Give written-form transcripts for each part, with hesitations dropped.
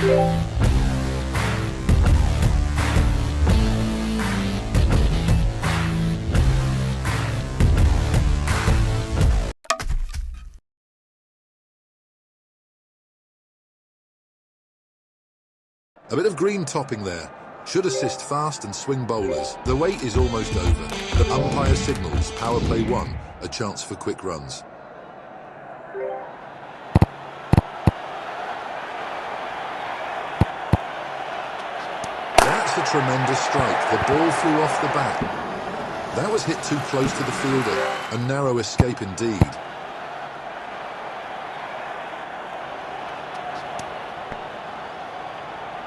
A bit of green topping there. Should assist fast and swing bowlers. The wait is almost over. The umpire signals power play 1, a chance for quick runs. That's a tremendous strike. The ball flew off the bat. That was hit too close to the fielder. A narrow escape indeed.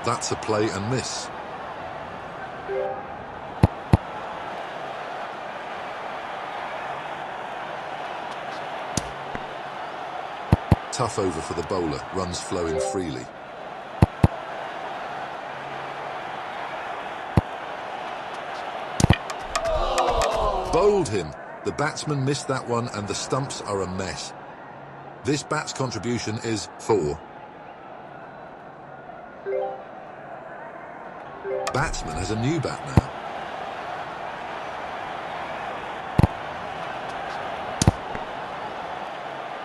That's a play and miss. Tough over for the bowler, runs flowing freely. Bowled him. The batsman missed that one and the stumps are a mess. This bat's contribution is 4. Batsman has a new bat now.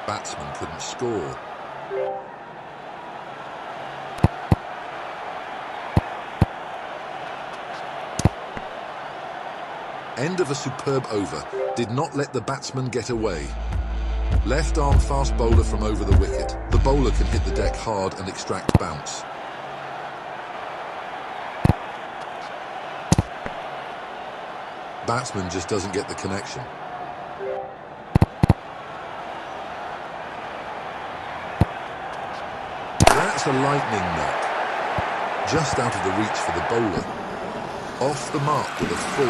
Batsman couldn't score. End of a superb over. Did not let the batsman get away. Left arm fast bowler from over the wicket. The bowler can hit the deck hard and extract bounce. Batsman just doesn't get the connection. That's a lightning knock. Just out of the reach for the bowler. Off the mark with a 4.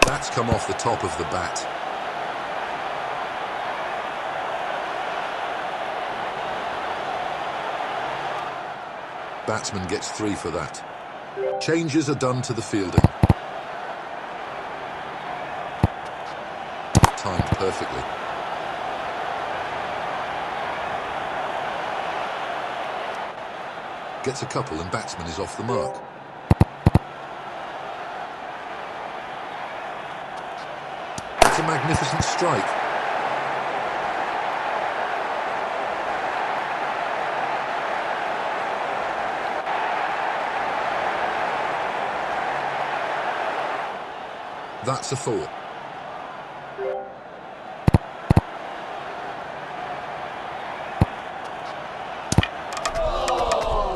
That's come off the top of the bat. Batsman gets 3 for that. Changes are done to the fielding. Timed perfectly. Gets a couple and batsman is off the mark. It's a magnificent strike. That's a 4.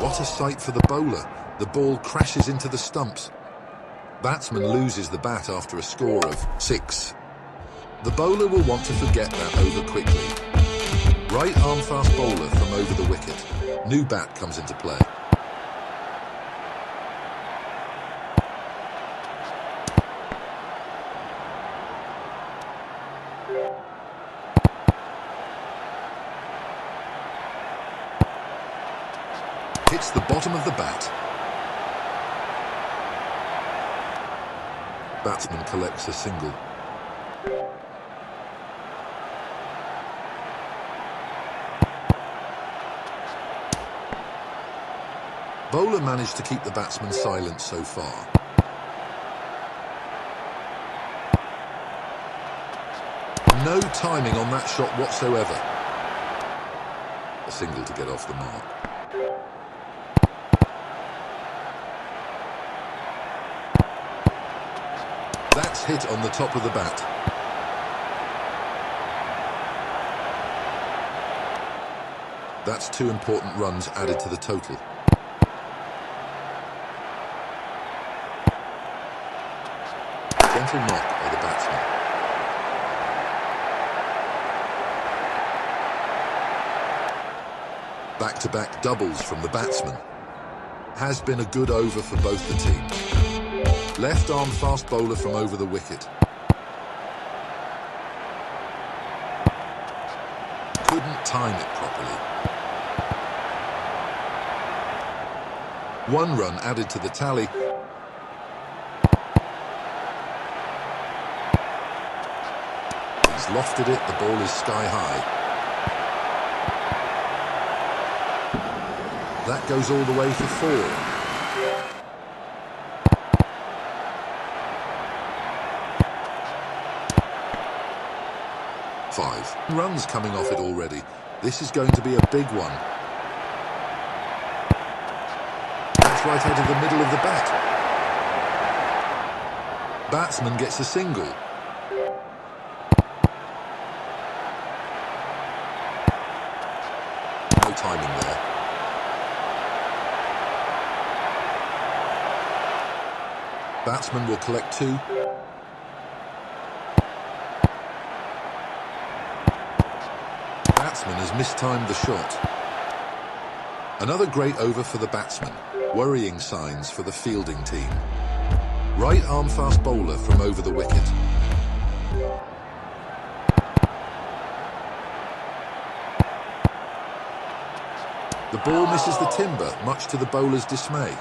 What a sight for the bowler. The ball crashes into the stumps. Batsman loses the bat after a score of 6. The bowler will want to forget that over quickly. Right arm fast bowler from over the wicket. New bat comes into play. Hits the bottom of the bat. Batsman collects a single. Bowler managed to keep the batsman silent so far. No timing on that shot whatsoever. A single to get off the mark. That's hit on the top of the bat. That's 2 important runs added to the total. Gentle knock by the batsman. Back-to-back doubles from the batsman. Has been a good over for both the teams. Left arm fast bowler from over the wicket. Couldn't time it properly. 1 run added to the tally. He's lofted it, the ball is sky high. That goes all the way for 4. Five. Runs coming off it already. This is going to be a big one. That's right out of the middle of the bat. Batsman gets a single. No timing there. Batsman will collect 2. Batsman has mistimed the shot. Another great over for the batsman. Worrying signs for the fielding team. Right arm fast bowler from over the wicket. The ball misses the timber, much to the bowler's dismay.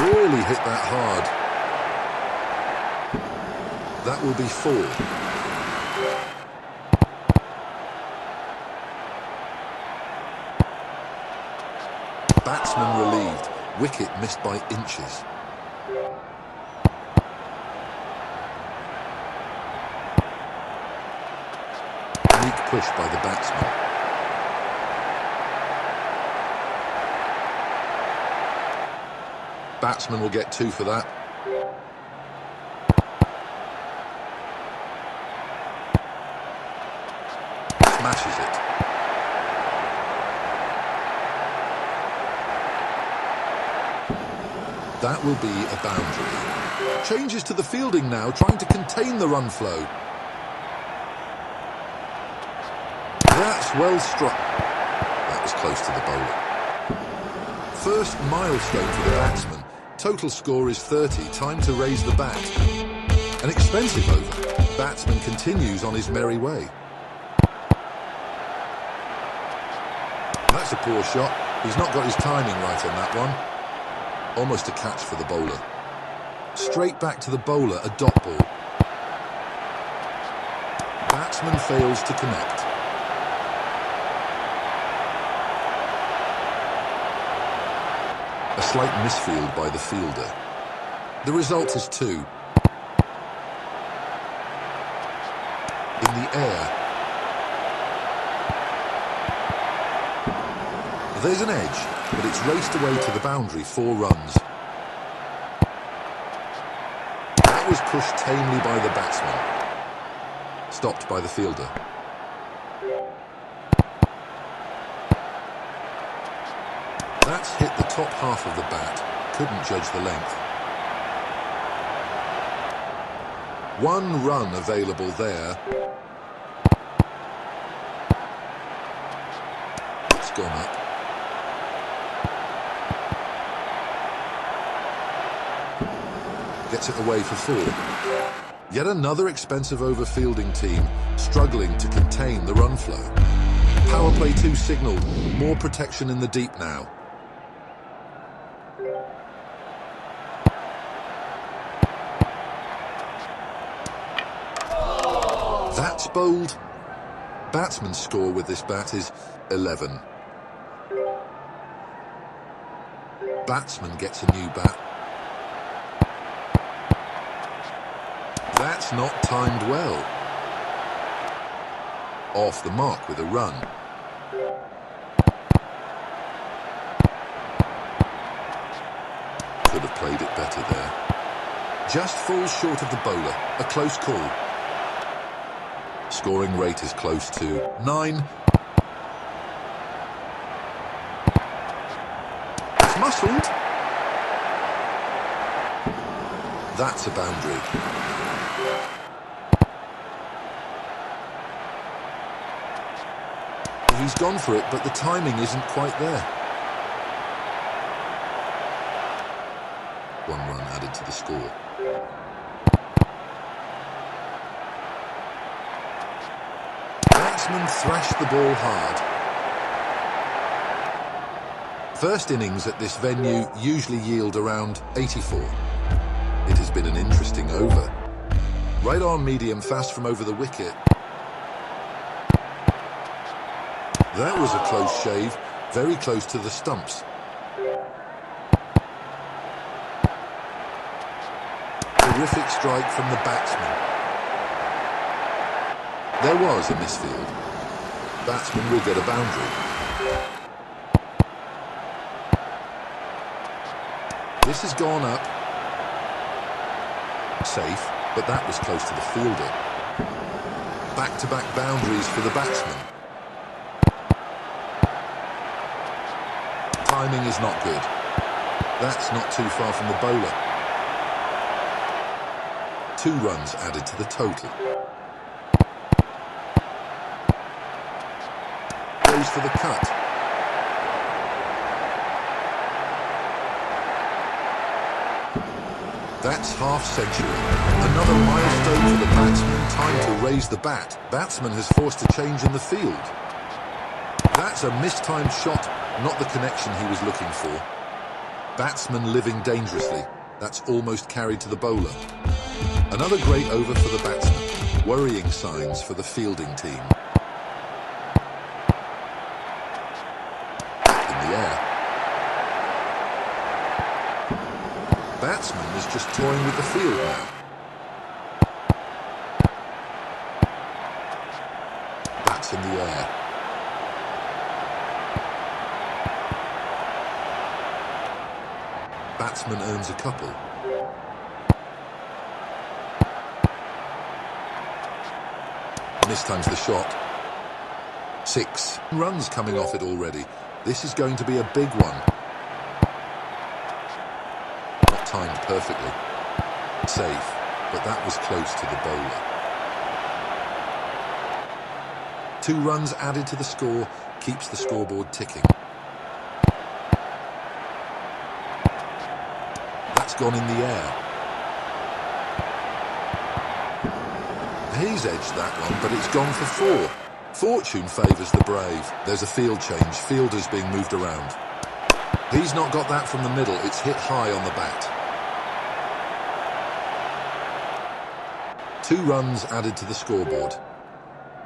Really hit that hard. That will be 4. Batsman relieved. Wicket missed by inches. Weak push by the batsman. Batsman will get 2 for that. Smashes it. That will be a boundary. Changes to the fielding now, trying to contain the run flow. That's well struck. That was close to the bowler. First milestone for the batsman. Total score is 30. Time to raise the bat. An expensive over. Batsman continues on his merry way. That's a poor shot. He's not got his timing right on that one. Almost a catch for the bowler. Straight back to the bowler, a dot ball. Batsman fails to connect. A slight misfield by the fielder. The result is 2. In the air. There's an edge, but it's raced away to the boundary, 4 runs. That was pushed tamely by the batsman. Stopped by the fielder. That's hit the top half of the bat. Couldn't judge the length. 1 run available there. It's gone up. Gets it away for 4. Yet another expensive over fielding team, struggling to contain the run flow. Power play 2 signalled. More protection in the deep now. That's bowled. Batsman's score with this bat is 11. Batsman gets a new bat. That's not timed well. Off the mark with a run. Could have played it better there. Just falls short of the bowler. A close call. Scoring rate is close to 9. It's muscled. That's a boundary. He's gone for it, but the timing isn't quite there. 1 run added to the score. Batsman thrashed the ball hard. First innings at this venue usually yield around 84. It has been an interesting over. Right arm medium fast from over the wicket. That was a close shave, very close to the stumps. Terrific strike from the batsman. There was a misfield. Batsman will get a boundary. This has gone up. Safe, but that was close to the fielder. Back-to-back boundaries for the batsman. Timing is not good. That's not too far from the bowler. 2 runs added to the total. Goes for the cut. That's half century. Another milestone for the batsman. Time to raise the bat. Batsman has forced a change in the field. That's a mistimed shot, not the connection he was looking for. Batsman living dangerously. That's almost carried to the bowler. Another great over for the batsman. Worrying signs for the fielding team. In the air. Batsman is just toying with the field now. Bats in the air. Batsman earns a couple. Mistimes the shot. 6 runs coming off it already. This is going to be a big one. Not timed perfectly. Safe, but that was close to the bowler. 2 runs added to the score, keeps the scoreboard ticking. That's gone in the air. He's edged that one, but it's gone for 4. Fortune favours the brave. There's a field change. Fielders being moved around. He's not got that from the middle. It's hit high on the bat. 2 runs added to the scoreboard.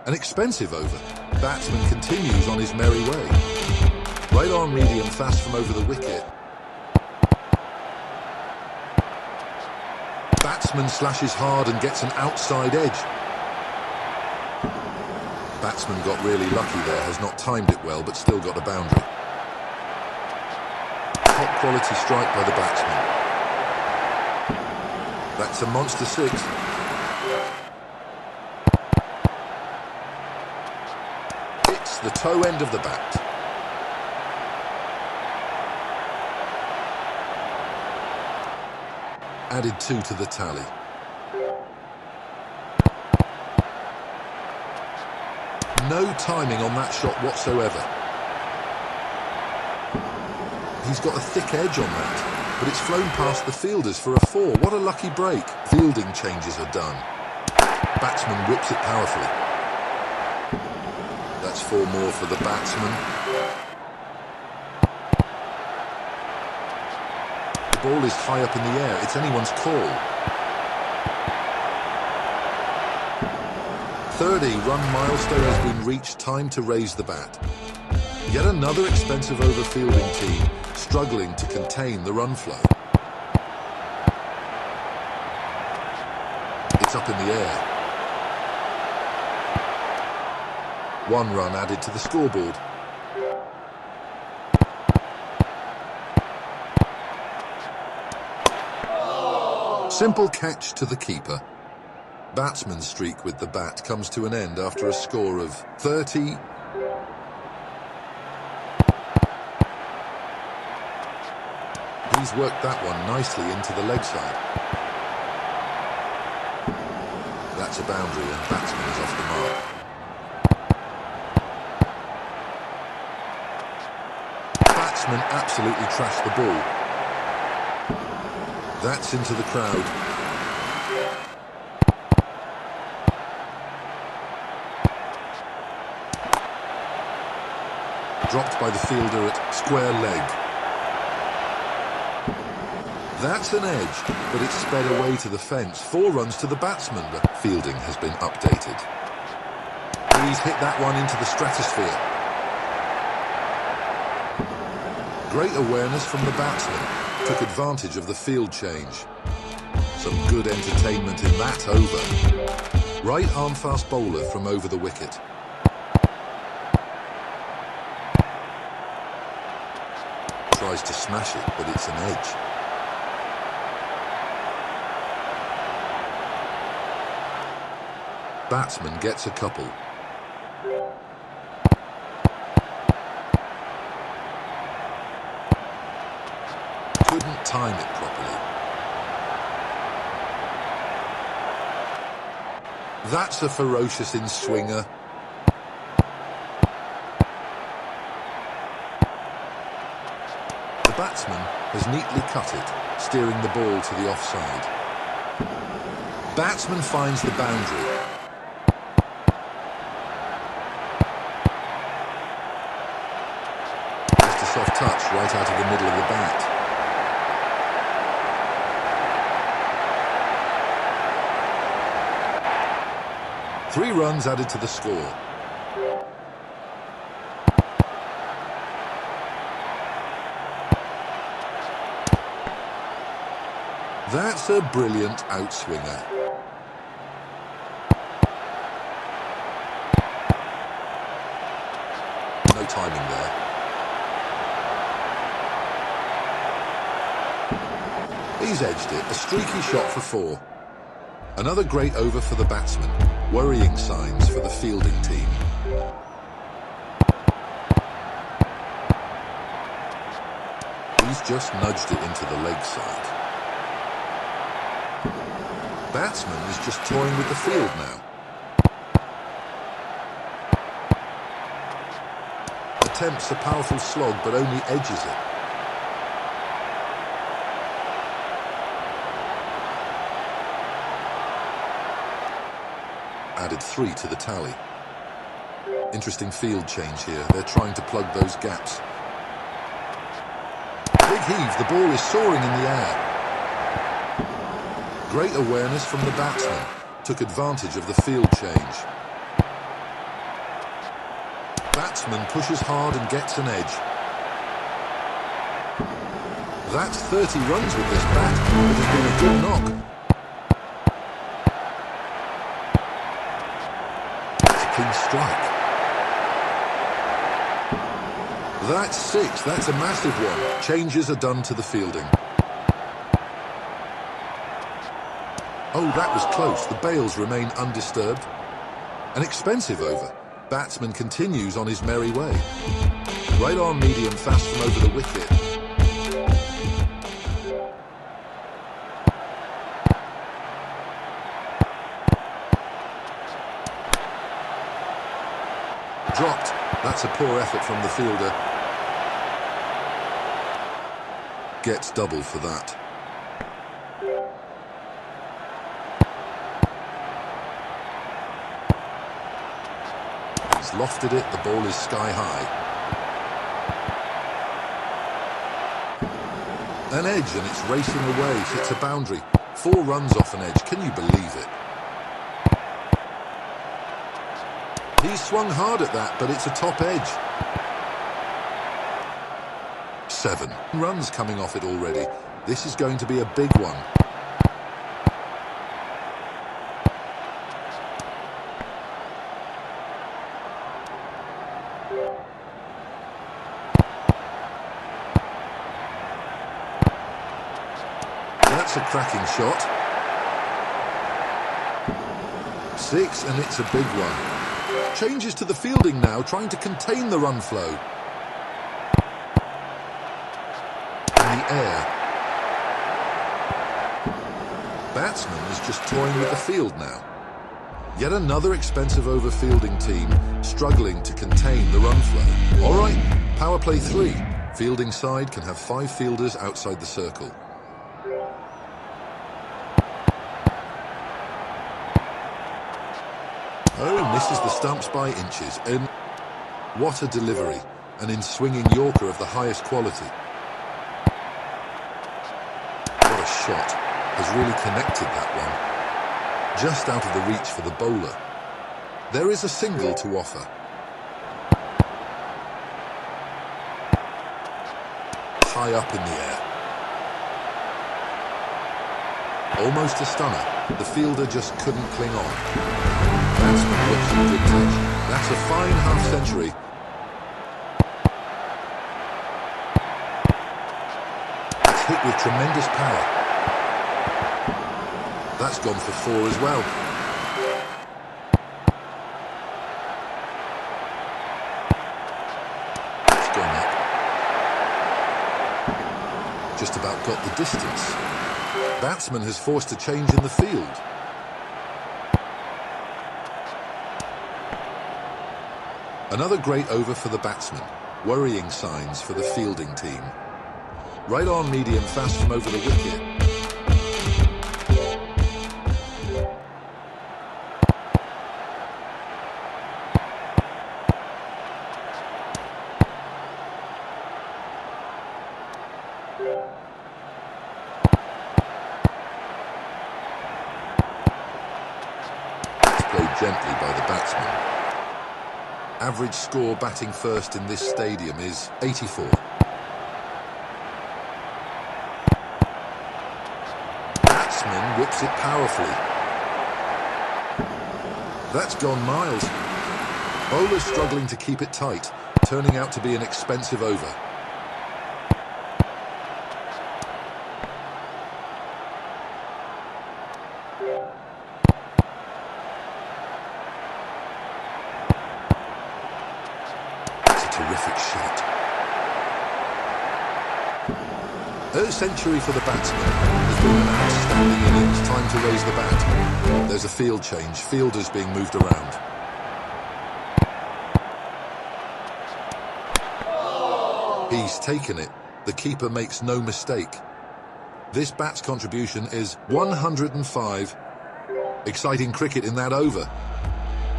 An expensive over. Batsman continues on his merry way. Right arm medium fast from over the wicket. Batsman slashes hard and gets an outside edge. Batsman got really lucky there, has not timed it well, but still got a boundary. Top quality strike by the batsman. That's a monster 6. It's the toe end of the bat. Added 2 to the tally. No timing on that shot whatsoever. He's got a thick edge on that, but it's flown past the fielders for a 4. What a lucky break. Fielding changes are done. Batsman whips it powerfully. That's 4 more for the batsman. The ball is high up in the air. It's anyone's call. 30-run milestone has been reached. Time to raise the bat. Yet another expensive over fielding team struggling to contain the run flow. It's up in the air. 1 run added to the scoreboard. Simple catch to the keeper. Batsman's streak with the bat comes to an end after a score of 30. He's worked that one nicely into the leg side. That's a boundary and batsman is off the mark. Batsman absolutely trashed the ball. That's into the crowd. Dropped by the fielder at square leg. That's an edge, but it's sped away to the fence. 4 runs to the batsman, but fielding has been updated. He's hit that one into the stratosphere. Great awareness from the batsman. Took advantage of the field change. Some good entertainment in that over. Right arm fast bowler from over the wicket. Tries to smash it, but it's an edge. Batsman gets a couple. Couldn't time it properly. That's a ferocious in-swinger. The batsman has neatly cut it, steering the ball to the offside. Batsman finds the boundary. Just a soft touch right out of the middle of the bat. Three runs added to the score. That's a brilliant outswinger. No timing there. He's edged it, a streaky shot for 4. Another great over for the batsman. Worrying signs for the fielding team. He's just nudged it into the leg side. Batsman is just toying with the field now. Attempts a powerful slog, but only edges it. Added 3 to the tally. Interesting field change here. They're trying to plug those gaps. Big heave. The ball is soaring in the air. Great awareness from the batsman. Took advantage of the field change. Batsman pushes hard and gets an edge. That's 30 runs with this bat. It has been a good knock. Clean strike. That's 6. That's a massive one. Changes are done to the fielding. Oh, that was close. The bails remain undisturbed. An expensive over. Batsman continues on his merry way. Right arm medium fast from over the wicket. Dropped. That's a poor effort from the fielder. Gets double for that. He's lofted it. The ball is sky high. An edge and it's racing away. Hits a boundary. 4 runs off an edge. Can you believe it? He's swung hard at that, but it's a top edge. 7 runs coming off it already. This is going to be a big one. That's a cracking shot. 6 and it's a big one. Changes to the fielding now, trying to contain the run flow. In the air. Batsman is just toying with the field now. Yet another expensive over fielding team, struggling to contain the run flow. All right, power play 3. Fielding side can have 5 fielders outside the circle. Oh, misses the stumps by inches. And what a delivery. An in-swinging Yorker of the highest quality. shot has really connected that one. Just out of the reach for the bowler. There is a single to offer. High up in the air. Almost a stunner. The fielder just couldn't cling on. Batsman looks in good touch. That's a fine half-century. It's hit with tremendous power. That's gone for 4 as well. It's gone up. Just about got the distance. Batsman has forced a change in the field. Another great over for the batsman. Worrying signs for the fielding team. Right on medium fast from over the wicket. Played gently by the batsman. Average score batting first in this stadium is 84. Batsman whips it powerfully. That's gone miles. Bowler struggling to keep it tight, turning out to be an expensive over. Terrific shot. A century for the batsman. Has been an outstanding innings. Time to raise the bat. There's a field change. Fielders being moved around. He's taken it. The keeper makes no mistake. This bat's contribution is 105. Exciting cricket in that over.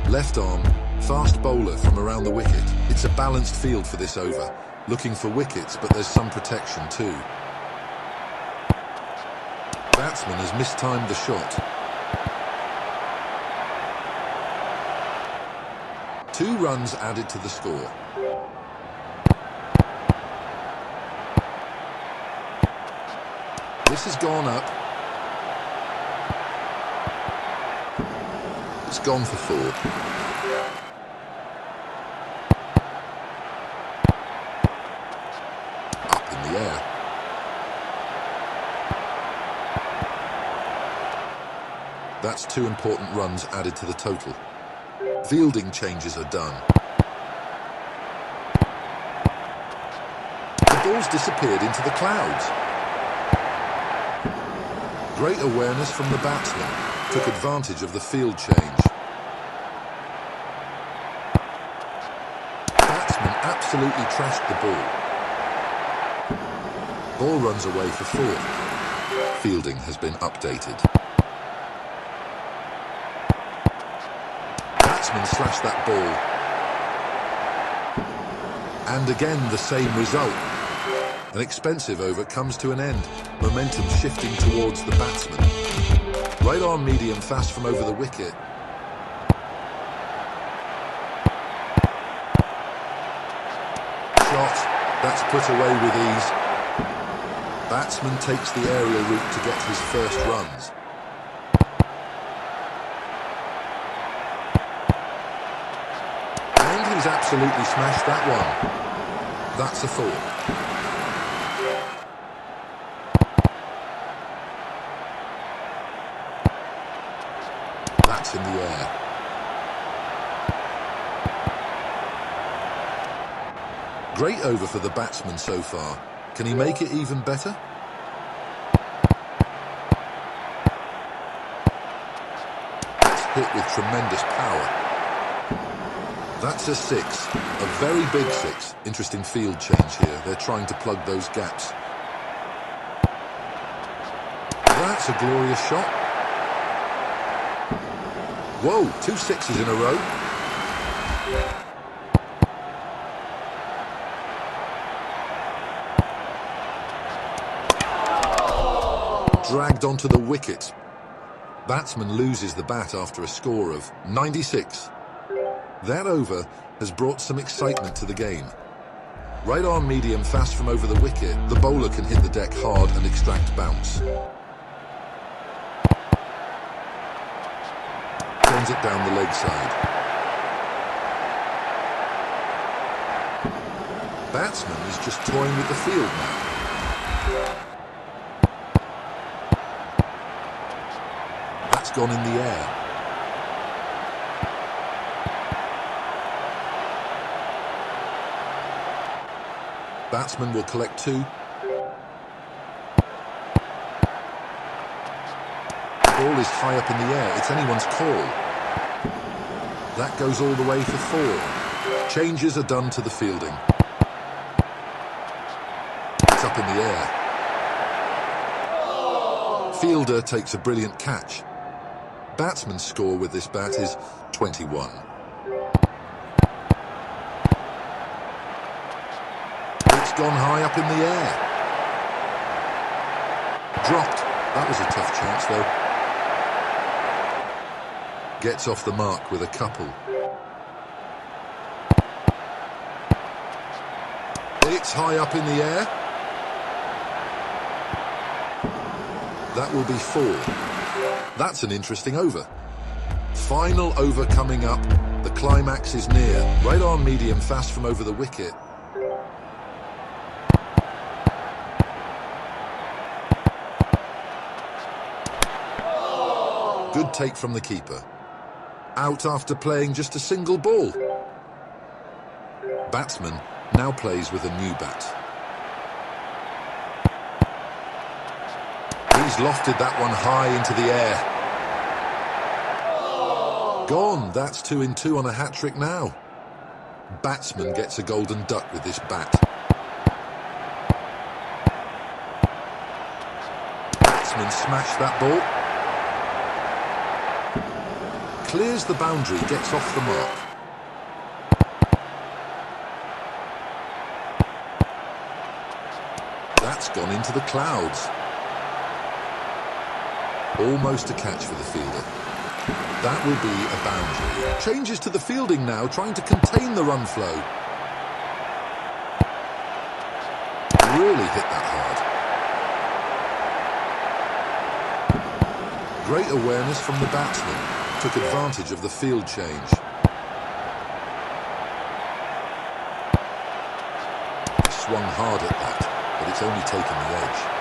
Left arm. Fast bowler from around the wicket. It's a balanced field for this over. Looking for wickets, but there's some protection too. Batsman has mistimed the shot. 2 runs added to the score. This has gone up. It's gone for 4. Air. That's 2 important runs added to the total. Fielding changes are done. The ball's disappeared into the clouds. Great awareness from the batsman. Took advantage of the field change. Batsman absolutely trashed the ball. Ball runs away for 4. Fielding has been updated. Batsman slashed that ball. And again the same result. An expensive over comes to an end. Momentum shifting towards the batsman. Right on medium fast from over the wicket. Shot. That's put away with ease. Batsman takes the aerial route to get his first runs. And he's absolutely smashed that one. That's a 4. That's in the air. Great over for the batsman so far. Can he make it even better? It's hit with tremendous power. That's a 6. A very big 6. Interesting field change here. They're trying to plug those gaps. That's a glorious shot. Whoa, 2 6s in a row. dragged onto the wicket. Batsman loses the bat after a score of 96. That over has brought some excitement to the game. Right arm medium fast from over the wicket, the bowler can hit the deck hard and extract bounce. Turns it down the leg side. Batsman is just toying with the field now. That's gone in the air. Batsman will collect two. The ball is high up in the air. It's anyone's call. That goes all the way for four. Changes are done to the fielding. It's up in the air. Fielder takes a brilliant catch. Batsman's score with this bat is 21. It's gone high up in the air. Dropped. That was a tough chance, though. Gets off the mark with a couple. It's high up in the air. That will be four. That's an interesting over. Final over coming up. The climax is near. Right arm medium fast from over the wicket. Good take from the keeper. Out after playing just a single ball. Batsman now plays with a new bat. He's lofted that one high into the air. Gone. That's 2 in 2 on a hat-trick now. Batsman gets a golden duck with this bat. Batsman smashed that ball. Clears the boundary, gets off the mark. That's gone into the clouds. Almost a catch for the fielder. That will be a boundary. Changes to the fielding now, trying to contain the run flow. Really hit that hard. Great awareness from the batsman. Took advantage of the field change. He swung hard at that, but it's only taken the edge.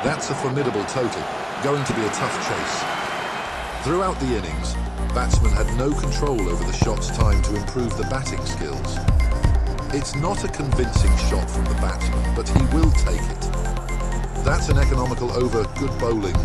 That's a formidable total, going to be a tough chase. Throughout the innings, batsmen had no control over the shot's time to improve the batting skills. It's not a convincing shot from the batsman, but he will take it. That's an economical over, good bowling.